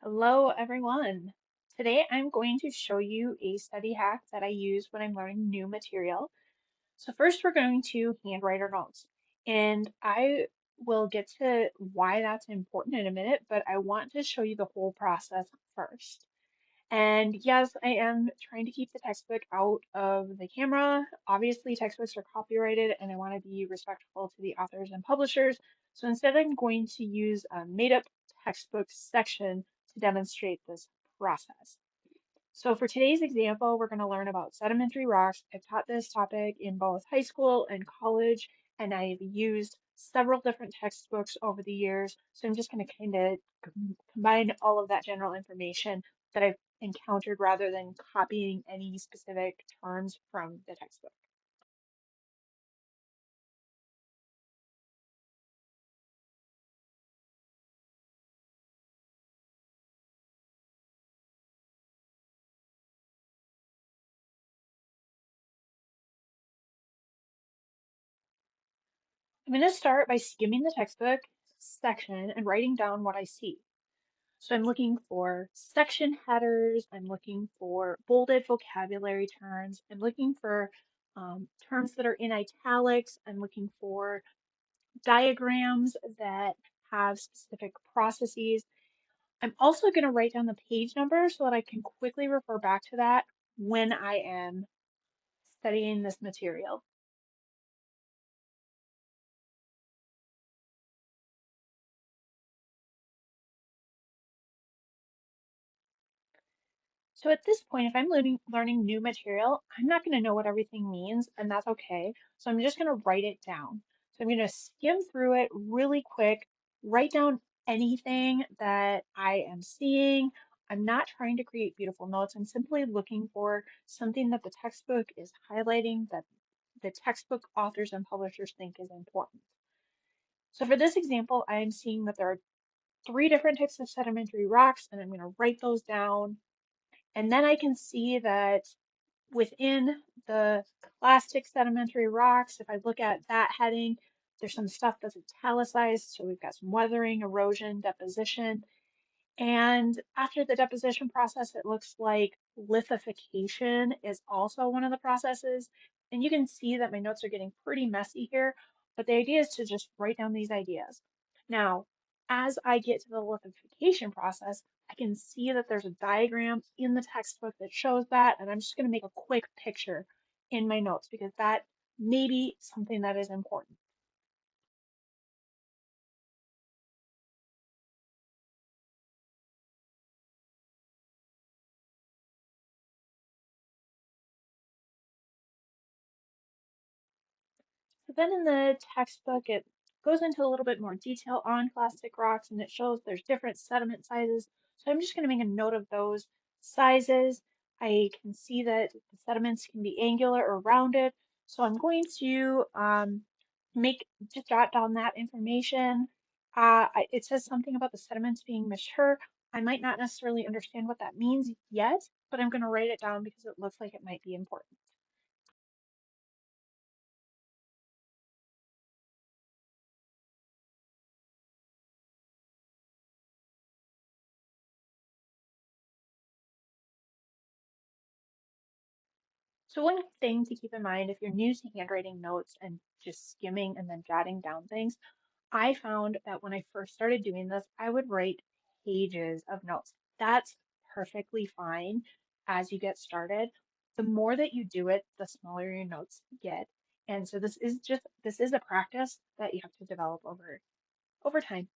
Hello, everyone. Today I'm going to show you a study hack that I use when I'm learning new material. So first we're going to handwrite our notes. And I will get to why that's important in a minute, but I want to show you the whole process first. And yes, I am trying to keep the textbook out of the camera. Obviously, textbooks are copyrighted and I want to be respectful to the authors and publishers. So instead, I'm going to use a made-up textbook section to demonstrate this process. So for today's example, we're going to learn about sedimentary rocks. I've taught this topic in both high school and college, and I've used several different textbooks over the years. So I'm just going to kind of combine all of that general information that I've encountered rather than copying any specific terms from the textbook. I'm going to start by skimming the textbook section and writing down what I see. So I'm looking for section headers, I'm looking for bolded vocabulary terms, I'm looking for terms that are in italics, I'm looking for diagrams that have specific processes. I'm also going to write down the page number so that I can quickly refer back to that when I am studying this material. So at this point, if I'm learning new material, I'm not going to know what everything means, and that's okay. So I'm just going to write it down. So I'm going to skim through it really quick, write down anything that I am seeing. I'm not trying to create beautiful notes. I'm simply looking for something that the textbook is highlighting that the textbook authors and publishers think is important. So for this example, I'm seeing that there are three different types of sedimentary rocks, and I'm going to write those down. And then I can see that within the clastic sedimentary rocks, if I look at that heading, there's some stuff that's italicized. So we've got some weathering, erosion, deposition. And after the deposition process, it looks like lithification is also one of the processes. And you can see that my notes are getting pretty messy here, but the idea is to just write down these ideas. Now, as I get to the lithification process, I can see that there's a diagram in the textbook that shows that, and I'm just going to make a quick picture in my notes because that may be something that is important. So then in the textbook, it goes into a little bit more detail on plastic rocks and it shows there's different sediment sizes. So I'm just going to make a note of those sizes. I can see that the sediments can be angular or rounded. So I'm going to make just jot down that information. It says something about the sediments being mature. I might not necessarily understand what that means yet, but I'm going to write it down because it looks like it might be important. So one thing to keep in mind if you're new to handwriting notes and just skimming and then jotting down things, I found that when I first started doing this, I would write pages of notes. That's perfectly fine as you get started. The more that you do it, the smaller your notes get. And so this is a practice that you have to develop over time.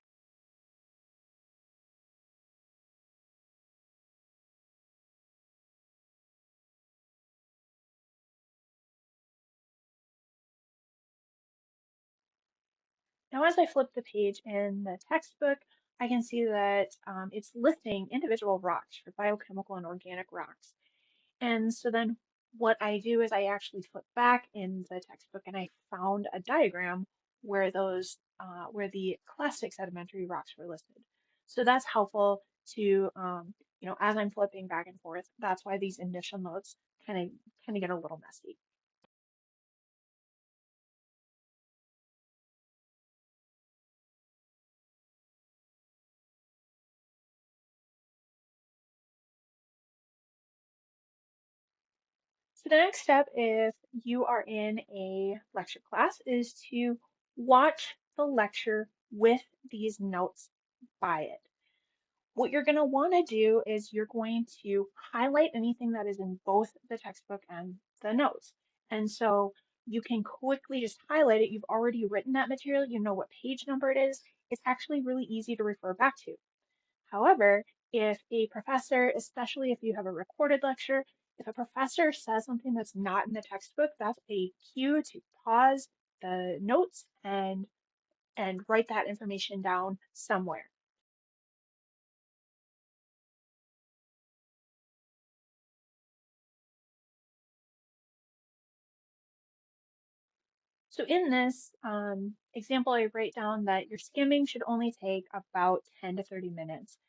Now, as I flip the page in the textbook, I can see that it's listing individual rocks for biochemical and organic rocks. And so then what I do is I actually flip back in the textbook and I found a diagram where where the classic sedimentary rocks were listed. So that's helpful to, as I'm flipping back and forth, that's why these initial notes kind of get a little messy. So the next step, if you are in a lecture class, is to watch the lecture with these notes by it. What you're going to want to do is you're going to highlight anything that is in both the textbook and the notes. And so you can quickly just highlight it. You've already written that material, you know what page number it is. It's actually really easy to refer back to. However, if a professor, especially if you have a recorded lecture, if a professor says something that's not in the textbook, that's a cue to pause the notes and write that information down somewhere. So in this example, I write down that your skimming should only take about 10 to 30 minutes.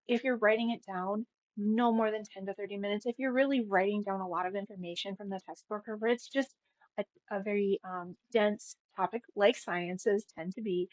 If you're writing it down, no more than 10 to 30 minutes. If you're really writing down a lot of information from the textbook, or if it's just a very dense topic like sciences tend to be,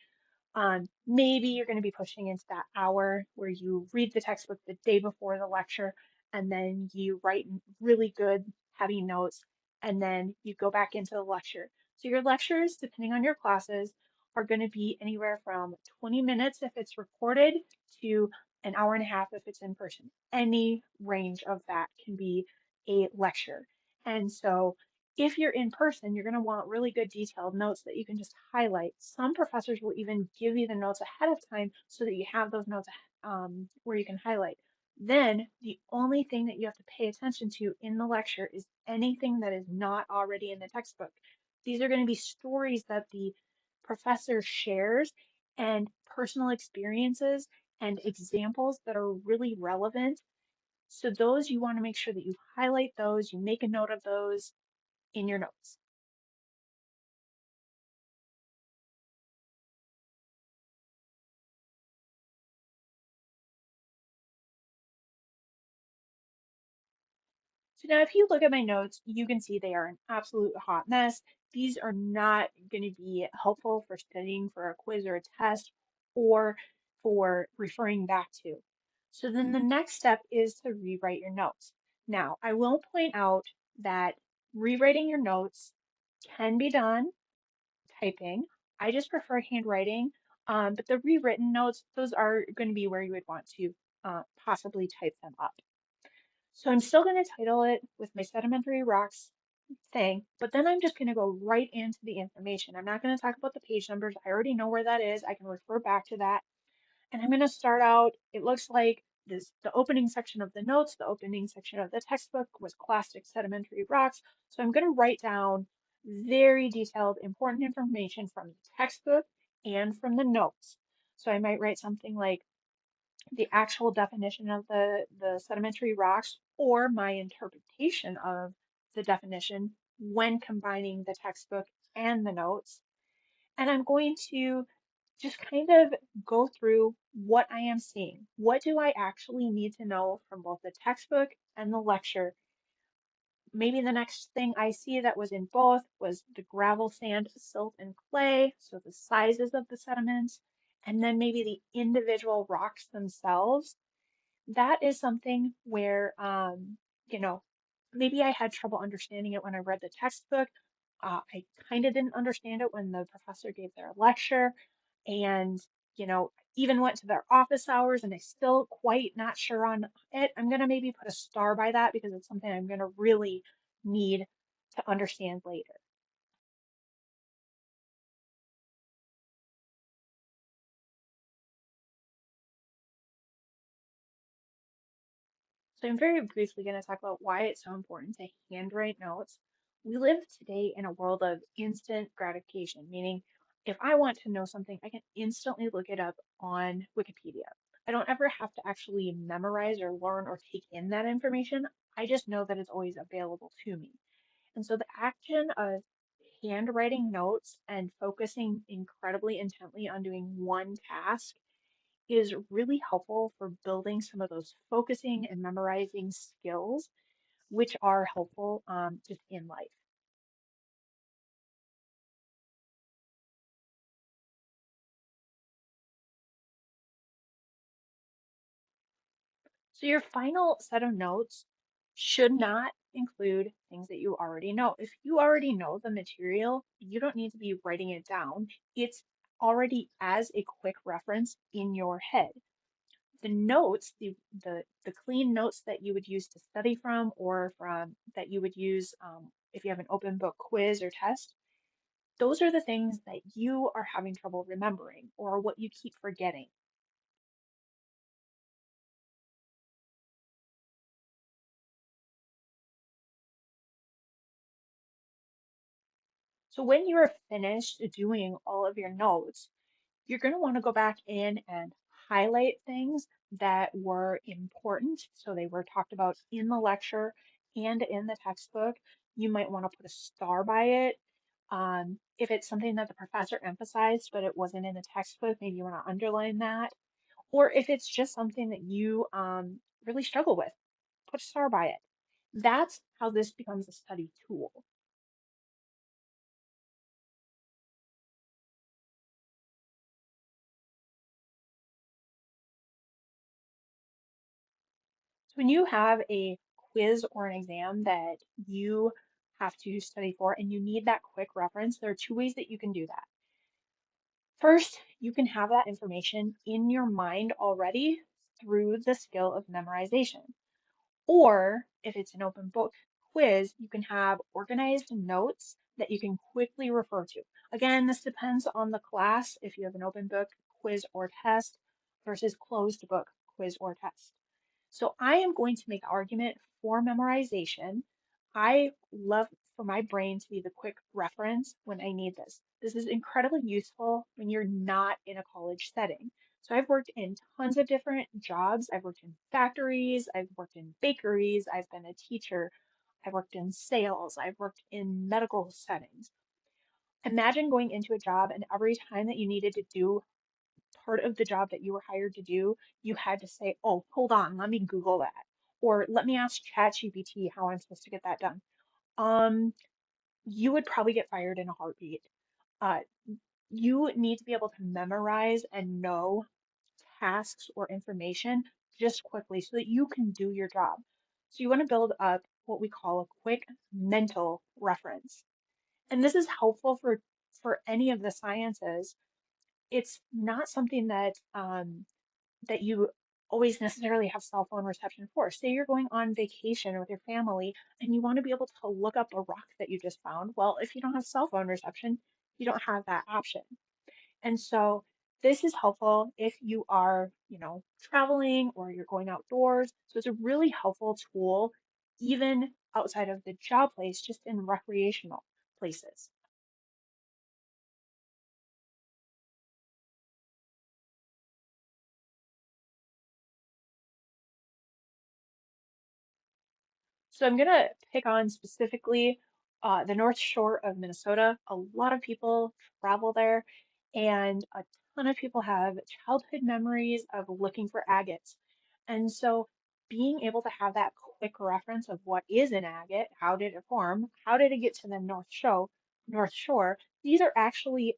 maybe you're going to be pushing into that hour where you read the textbook the day before the lecture and then you write really good, heavy notes, and then you go back into the lecture. So your lectures, depending on your classes, are going to be anywhere from 20 minutes if it's recorded to an hour and a half if it's in person. Any range of that can be a lecture. And so if you're in person, you're going to want really good detailed notes that you can just highlight. Some professors will even give you the notes ahead of time so that you have those notes where you can highlight. Then the only thing that you have to pay attention to in the lecture is anything that is not already in the textbook. These are going to be stories that the professor shares and personal experiences and examples that are really relevant. So those you want to make sure that you highlight those, you make a note of those in your notes. So now if you look at my notes, you can see they are an absolute hot mess. These are not going to be helpful for studying for a quiz or a test or for referring back to. So then the next step is to rewrite your notes. Now, I will point out that rewriting your notes can be done typing. I just prefer handwriting, but the rewritten notes, those are going to be where you would want to possibly type them up. So I'm still going to title it with my sedimentary rocks thing, but then I'm just going to go right into the information. I'm not going to talk about the page numbers. I already know where that is. I can refer back to that. And I'm going to start out, it looks like this, the opening section of the notes, the opening section of the textbook was clastic sedimentary rocks. So I'm going to write down very detailed, important information from the textbook and from the notes. So I might write something like the actual definition of the sedimentary rocks or my interpretation of the definition when combining the textbook and the notes. And I'm going to just kind of go through what I am seeing. What do I actually need to know from both the textbook and the lecture? Maybe the next thing I see that was in both was the gravel, sand, silt, and clay, so the sizes of the sediments, and then maybe the individual rocks themselves. That is something where, you know, maybe I had trouble understanding it when I read the textbook. I kind of didn't understand it when the professor gave their lecture, and even went to their office hours, and I still quite not sure on it. I'm gonna maybe put a star by that because it's something I'm gonna really need to understand later. So I'm very briefly going to talk about why it's so important to handwrite notes. We live today in a world of instant gratification, meaning if I want to know something, I can instantly look it up on Wikipedia. I don't ever have to actually memorize or learn or take in that information. I just know that it's always available to me. And so the action of handwriting notes and focusing incredibly intently on doing one task is really helpful for building some of those focusing and memorizing skills, which are helpful just in life. So your final set of notes, should not include things that you already know. If you already know the material, you don't need to be writing it down. It's already as a quick reference in your head. The notes, the clean notes that you would use to study from or from that you would use if you have an open book quiz or test, those are the things that you are having trouble remembering or what you keep forgetting. So when you're finished doing all of your notes, you're going to want to go back in and highlight things that were important. So they were talked about in the lecture and in the textbook. You might want to put a star by it. If it's something that the professor emphasized, but it wasn't in the textbook, maybe you want to underline that. Or if it's just something that you really struggle with, put a star by it. That's how this becomes a study tool. So when you have a quiz or an exam that you have to study for and you need that quick reference, there are two ways that you can do that. First, you can have that information in your mind already through the skill of memorization. Or if it's an open book quiz, you can have organized notes that you can quickly refer to. Again, this depends on the class if you have an open book quiz or test versus closed book quiz or test. So I am going to make argument for memorization. I love for my brain to be the quick reference when I need this. This is incredibly useful when you're not in a college setting. So I've worked in tons of different jobs. I've worked in factories, I've worked in bakeries, I've been a teacher, I've worked in sales, I've worked in medical settings. Imagine going into a job and every time that you needed to do part of the job that you were hired to do, you had to say, oh, hold on, let me Google that. Or let me ask ChatGPT how I'm supposed to get that done. Um, you would probably get fired in a heartbeat. Uh, you need to be able to memorize and know tasks or information just quickly so that you can do your job. So you want to build up what we call a quick mental reference. And this is helpful for any of the sciences. It's not something that you always necessarily have cell phone reception for. Say you're going on vacation with your family and you want to be able to look up a rock that you just found. Well, if you don't have cell phone reception, you don't have that option. And so this is helpful if you are, traveling or you're going outdoors. So it's a really helpful tool, even outside of the job place, just in recreational places. So I'm going to pick on specifically the North Shore of Minnesota. A lot of people travel there, and a ton of people have childhood memories of looking for agates. And so being able to have that quick reference of what is an agate, how did it form, how did it get to the North Shore, these are actually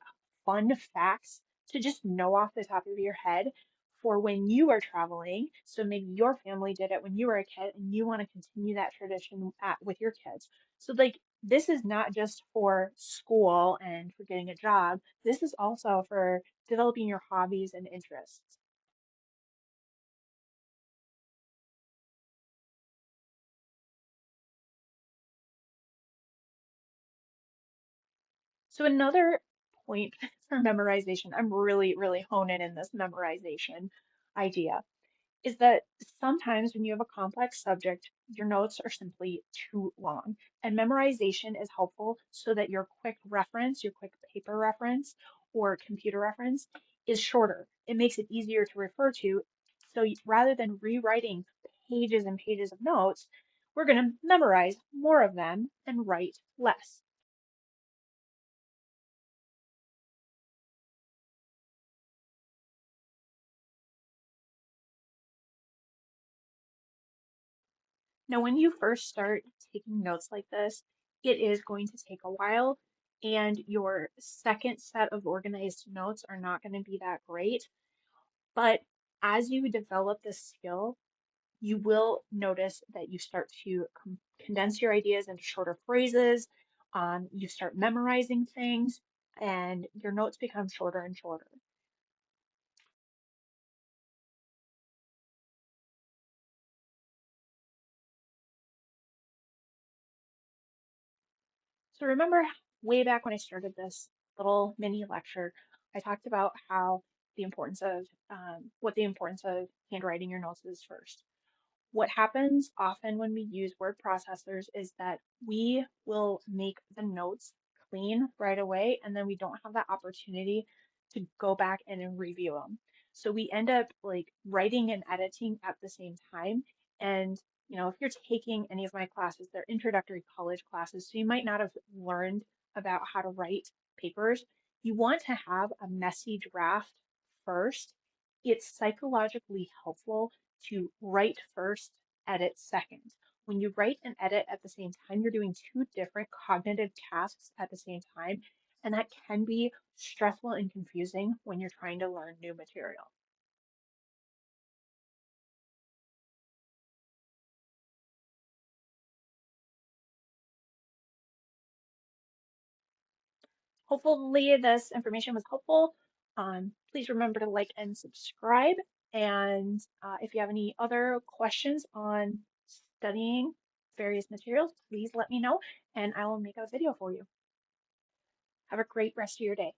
fun facts to just know off the top of your head for when you are traveling. So maybe your family did it when you were a kid and you want to continue that tradition with your kids. So, like, this is not just for school and for getting a job, this is also for developing your hobbies and interests. So, another point for memorization, I'm really, really honing in this memorization idea is that sometimes when you have a complex subject, your notes are simply too long. And memorization is helpful so that your quick reference, your quick paper reference or computer reference is shorter. It makes it easier to refer to. So rather than rewriting pages and pages of notes, we're going to memorize more of them and write less. Now, when you first start taking notes like this, it is going to take a while, and your second set of organized notes are not going to be that great. But as you develop this skill, you will notice that you start to condense your ideas into shorter phrases. You start memorizing things, and your notes become shorter and shorter. So remember way back when I started this little mini lecture, I talked about how the importance of what the importance of handwriting your notes is first. What happens often when we use word processors is that we will make the notes clean right away, and then we don't have that opportunity to go back and review them. So we end up like writing and editing at the same time. And if you're taking any of my classes, they're introductory college classes, so you might not have learned about how to write papers. You want to have a messy draft first. It's psychologically helpful to write first, edit second. When you write and edit at the same time, you're doing two different cognitive tasks at the same time, and that can be stressful and confusing when you're trying to learn new material. Hopefully, this information was helpful. Please remember to like and subscribe. And if you have any other questions on studying various materials, please let me know and I will make a video for you. Have a great rest of your day.